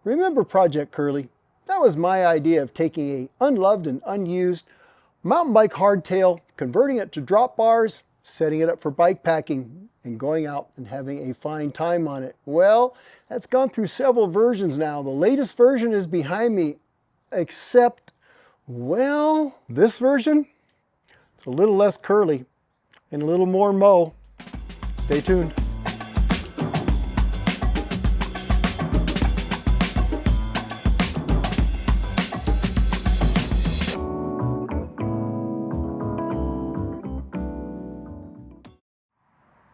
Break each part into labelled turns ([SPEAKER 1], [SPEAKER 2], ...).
[SPEAKER 1] Remember Project Curly? That was my idea of taking a unloved and unused mountain bike hardtail, converting it to drop bars, setting it up for bike packing, and going out and having a fine time on it. Well, that's gone through several versions now. The latest version is behind me, except, well, this version, it's a little less curly and a little more mow. Stay tuned.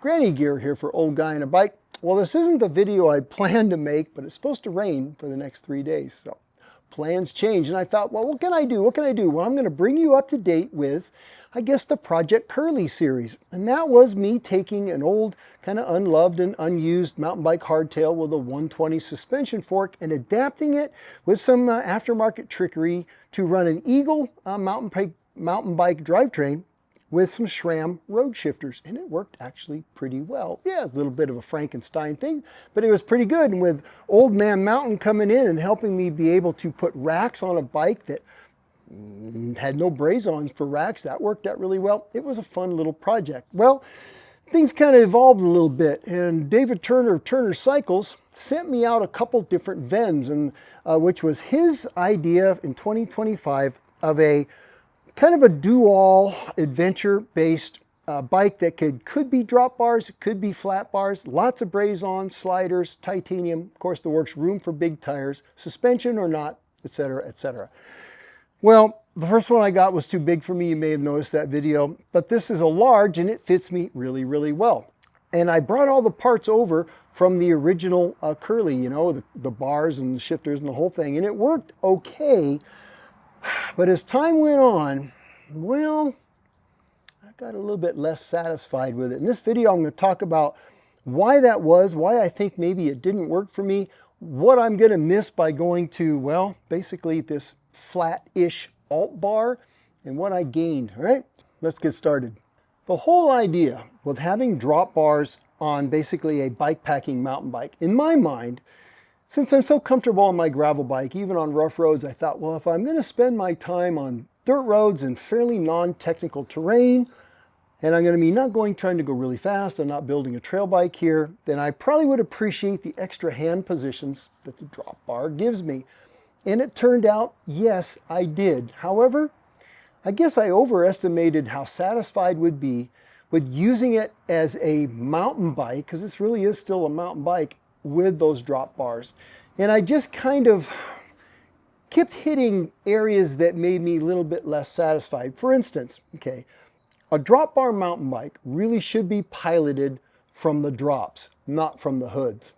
[SPEAKER 1] Granny gear here for Old Guy on a Bike. Well, this isn't the video I planned to make, but it's supposed to rain for the next 3 days. So plans change. And I thought, well, what can I do? What can I do? Well, I'm going to bring you up to date with, I guess, the Project Curly series. And that was me taking an old, kind of unloved and unused mountain bike hardtail with a 120 suspension fork and adapting it with some aftermarket trickery to run an Eagle mountain bike drivetrain with some SRAM road shifters, and it worked actually pretty well. Yeah, a little bit of a Frankenstein thing, but it was pretty good. And with Old Man Mountain coming in and helping me be able to put racks on a bike that had no braze-ons for racks, that worked out really well. It was a fun little project. Well, things kind of evolved a little bit, and David Turner of Turner Cycles sent me out a couple different Vens, and which was his idea in 2025 of a kind of a do-all adventure-based bike that could be drop bars, it could be flat bars, lots of braze-on, sliders, titanium, of course the works, room for big tires, suspension or not, etc., etc. Well, the first one I got was too big for me. You may have noticed that video, but this is a large and it fits me really, really well. And I brought all the parts over from the original Curly, you know, the bars and the shifters and the whole thing, and it worked okay. But as time went on, well, I got a little bit less satisfied with it. In this video, I'm going to talk about why that was, why I think maybe it didn't work for me, what I'm going to miss by going to, well, basically this flat-ish alt bar, and what I gained. All right, let's get started. The whole idea with having drop bars on basically a bike packing mountain bike, in my mind, since I'm so comfortable on my gravel bike, even on rough roads, I thought, well, if I'm going to spend my time on dirt roads and fairly non-technical terrain, and I'm going to be trying to go really fast, I'm not building a trail bike here, then I probably would appreciate the extra hand positions that the drop bar gives me. And it turned out, yes, I did. However, I guess I overestimated how satisfied I would be with using it as a mountain bike, because this really is still a mountain bike, with those drop bars. And I just kind of kept hitting areas that made me a little bit less satisfied. For instance, okay, a drop bar mountain bike really should be piloted from the drops, not from the hoods.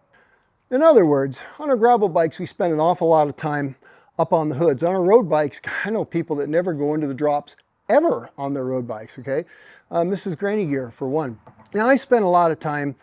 [SPEAKER 1] In other words, on our gravel bikes, we spend an awful lot of time up on the hoods. On our road bikes, I know people that never go into the drops ever on their road bikes, okay? Mrs. Granny Gear, for one. Now, I spend a lot of time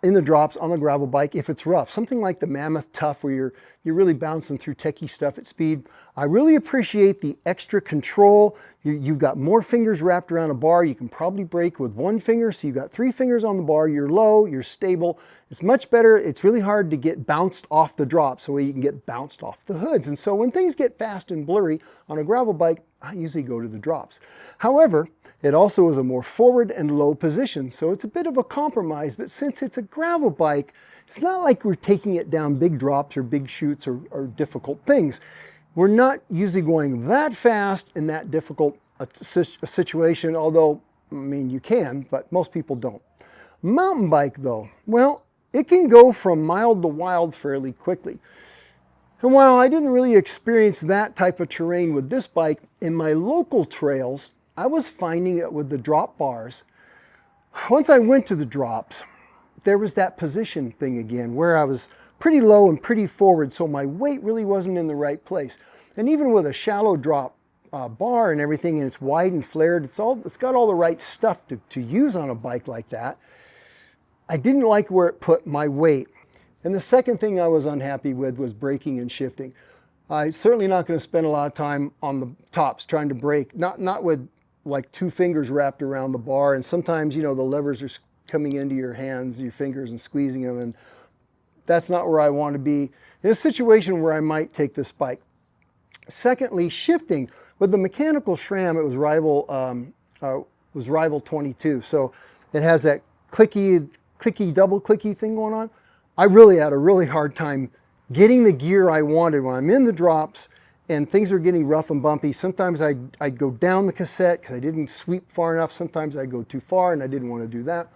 [SPEAKER 1] in the drops on the gravel bike if it's rough. Something like the Mammoth Tough where you're really bouncing through techie stuff at speed. I really appreciate the extra control. You've got more fingers wrapped around a bar. You can probably brake with one finger, so you've got 3 fingers on the bar. You're low, you're stable. It's much better. It's really hard to get bounced off the drops, so you can get bounced off the hoods. And so when things get fast and blurry on a gravel bike, I usually go to the drops. However, it also is a more forward and low position, so it's a bit of a compromise, but since it's a gravel bike, it's not like we're taking it down big drops or big chutes or difficult things. We're not usually going that fast in that difficult a situation, although, I mean, you can, but most people don't. Mountain bike, though, well, it can go from mild to wild fairly quickly. And while I didn't really experience that type of terrain with this bike, in my local trails, I was finding it with the drop bars. Once I went to the drops, there was that position thing again, where I was pretty low and pretty forward, so my weight really wasn't in the right place. And even with a shallow drop bar and everything, and it's wide and flared, it's got all the right stuff to use on a bike like that, I didn't like where it put my weight. And the second thing I was unhappy with was braking and shifting. I'm certainly not going to spend a lot of time on the tops trying to brake, not with like 2 fingers wrapped around the bar. And sometimes, you know, the levers are coming into your hands, your fingers, and squeezing them. And that's not where I want to be in a situation where I might take this bike. Secondly, shifting. With the mechanical SRAM, it was Rival 22. So it has that clicky, double clicky thing going on. I really had a really hard time getting the gear I wanted when I'm in the drops and things are getting rough and bumpy. Sometimes I'd go down the cassette because I didn't sweep far enough. Sometimes I'd go too far and I didn't want to do that.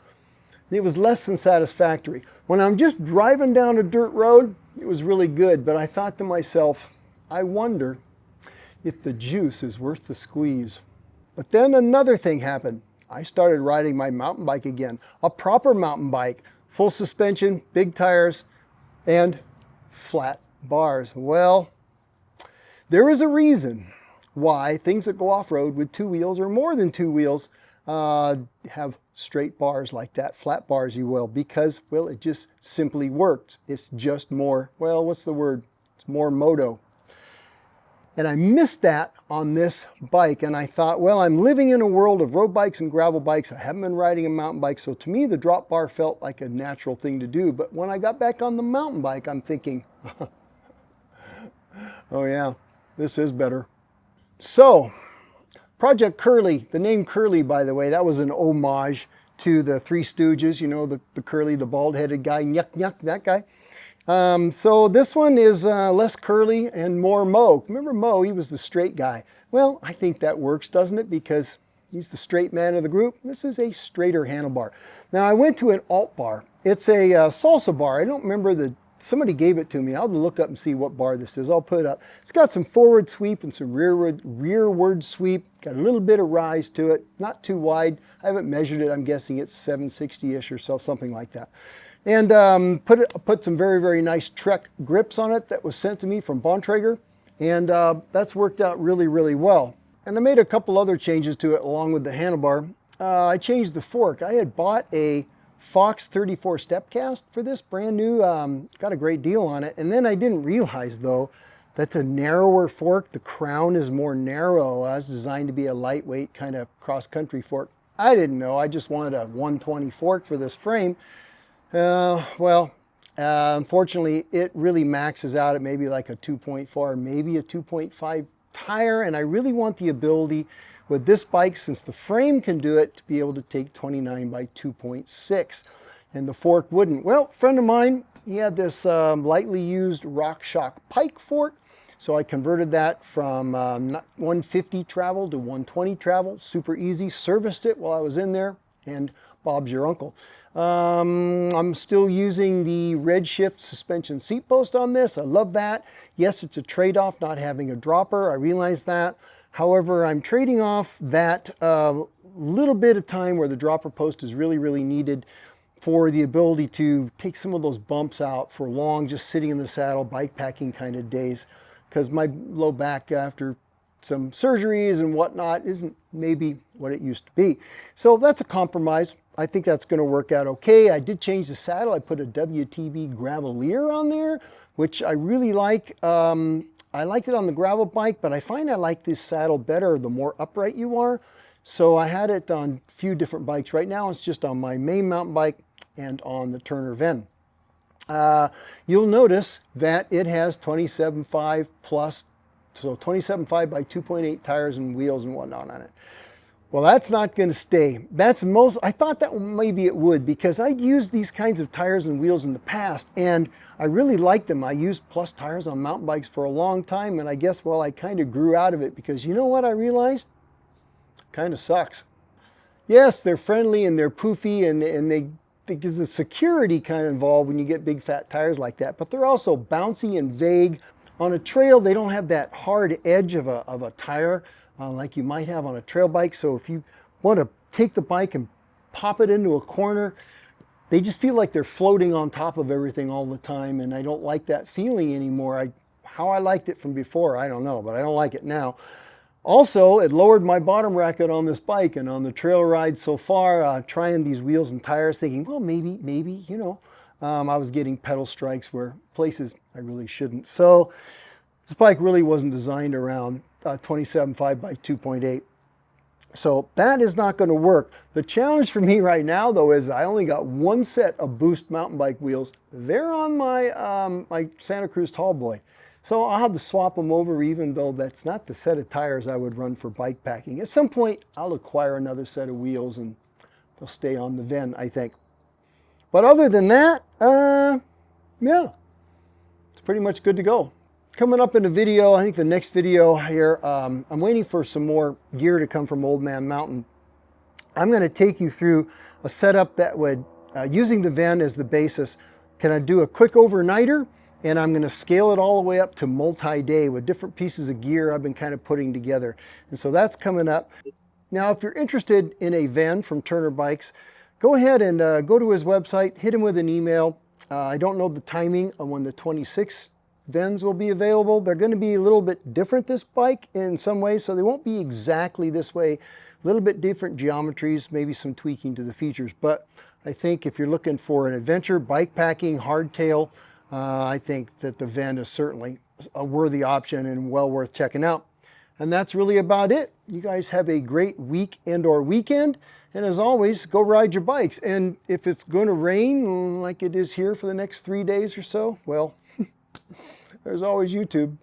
[SPEAKER 1] It was less than satisfactory. When I'm just driving down a dirt road, it was really good, but I thought to myself, I wonder if the juice is worth the squeeze. But then another thing happened. I started riding my mountain bike again, a proper mountain bike, full suspension, big tires, and flat bars. Well, there is a reason why things that go off-road with 2 wheels or more than 2 wheels have straight bars like that, flat bars you will, because, well, it just simply works. It's just more, well, what's the word? It's more moto. And I missed that on this bike, and I thought, well, I'm living in a world of road bikes and gravel bikes. I haven't been riding a mountain bike, so to me the drop bar felt like a natural thing to do. But when I got back on the mountain bike, I'm thinking, oh yeah, this is better. So, Project Curly, the name Curly, by the way, that was an homage to the Three Stooges, you know, the Curly, the bald-headed guy, nyuk nyuk, that guy. So this one is less curly and more Mo. Remember Mo, he was the straight guy. Well, I think that works, doesn't it? Because he's the straight man of the group. This is a straighter handlebar. Now I went to an alt bar. It's a salsa bar. I don't remember somebody gave it to me. I'll look up and see what bar this is. I'll put it up. It's got some forward sweep and some rearward sweep. Got a little bit of rise to it. Not too wide. I haven't measured it. I'm guessing it's 760-ish or so, something like that. And put some very, very nice Trek grips on it that was sent to me from Bontrager. And that's worked out really, really well. And I made a couple other changes to it along with the handlebar. I changed the fork. I had bought a Fox 34 step cast for this, brand new, got a great deal on it. And then I didn't realize though, that's a narrower fork. The crown is more narrow. It's designed to be a lightweight kind of cross-country fork. I didn't know, I just wanted a 120 fork for this frame. Unfortunately, it really maxes out at maybe like a 2.4, maybe a 2.5 tire. And I really want the ability with this bike, since the frame can do it, to be able to take 29 by 2.6, and the fork wouldn't. Well, a friend of mine, he had this lightly used RockShox Pike fork, so I converted that from 150 travel to 120 travel. Super easy. Serviced it while I was in there, and Bob's your uncle. I'm still using the Redshift suspension seat post on this. I love that. Yes, it's a trade-off not having a dropper. I realize that. However, I'm trading off that little bit of time where the dropper post is really, really needed for the ability to take some of those bumps out for long, just sitting in the saddle, bike packing kind of days. Because my low back after some surgeries and whatnot isn't maybe what it used to be. So that's a compromise. I think that's going to work out okay. I did change the saddle. I put a WTB Gravelier on there, which I really like. I liked it on the gravel bike, but I find I like this saddle better the more upright you are. So I had it on a few different bikes. Right now it's just on my main mountain bike and on the Turner Ven. You'll notice that it has 27.5 plus, so 27.5 by 2.8 tires and wheels and whatnot on it. Well, that's not going to stay. I thought that maybe it would, because I'd used these kinds of tires and wheels in the past, and I really liked them. I used plus tires on mountain bikes for a long time, and I guess, well, I kind of grew out of it, because you know what I realized? Kind of sucks. Yes, they're friendly and they're poofy, and they because the security kind of involved when you get big fat tires like that, but they're also bouncy and vague. On a trail, they don't have that hard edge of a tire like you might have on a trail bike. So if you want to take the bike and pop it into a corner, they just feel like they're floating on top of everything all the time, and I don't like that feeling anymore. How I liked it from before, I don't know, but I don't like it now. Also, it lowered my bottom racket on this bike, and on the trail ride so far, trying these wheels and tires, thinking, well, maybe, you know, I was getting pedal strikes where places I really shouldn't. So this bike really wasn't designed around 27.5 by 2.8. So that is not going to work. The challenge for me right now, though, is I only got one set of Boost mountain bike wheels. They're on my, my Santa Cruz Tallboy. So I'll have to swap them over, even though that's not the set of tires I would run for bike packing. At some point, I'll acquire another set of wheels and they'll stay on the VEN, I think. But other than that, yeah, it's pretty much good to go. Coming up in the video, I think the next video here, I'm waiting for some more gear to come from Old Man Mountain. I'm going to take you through a setup that would, using the VEN as the basis, can I do a quick overnighter, and I'm going to scale it all the way up to multi-day with different pieces of gear I've been kind of putting together. And so that's coming up. Now, if you're interested in a VEN from Turner Bikes, go ahead and go to his website, hit him with an email. I don't know the timing on when the 26 VENs will be available. They're going to be a little bit different, this bike, in some ways, so they won't be exactly this way. A little bit different geometries, maybe some tweaking to the features. But I think if you're looking for an adventure, bike packing, hardtail, I think that the VEN is certainly a worthy option and well worth checking out. And that's really about it. You guys have a great week and or weekend. And as always, go ride your bikes. And if it's going to rain like it is here for the next 3 days or so, well, there's always YouTube.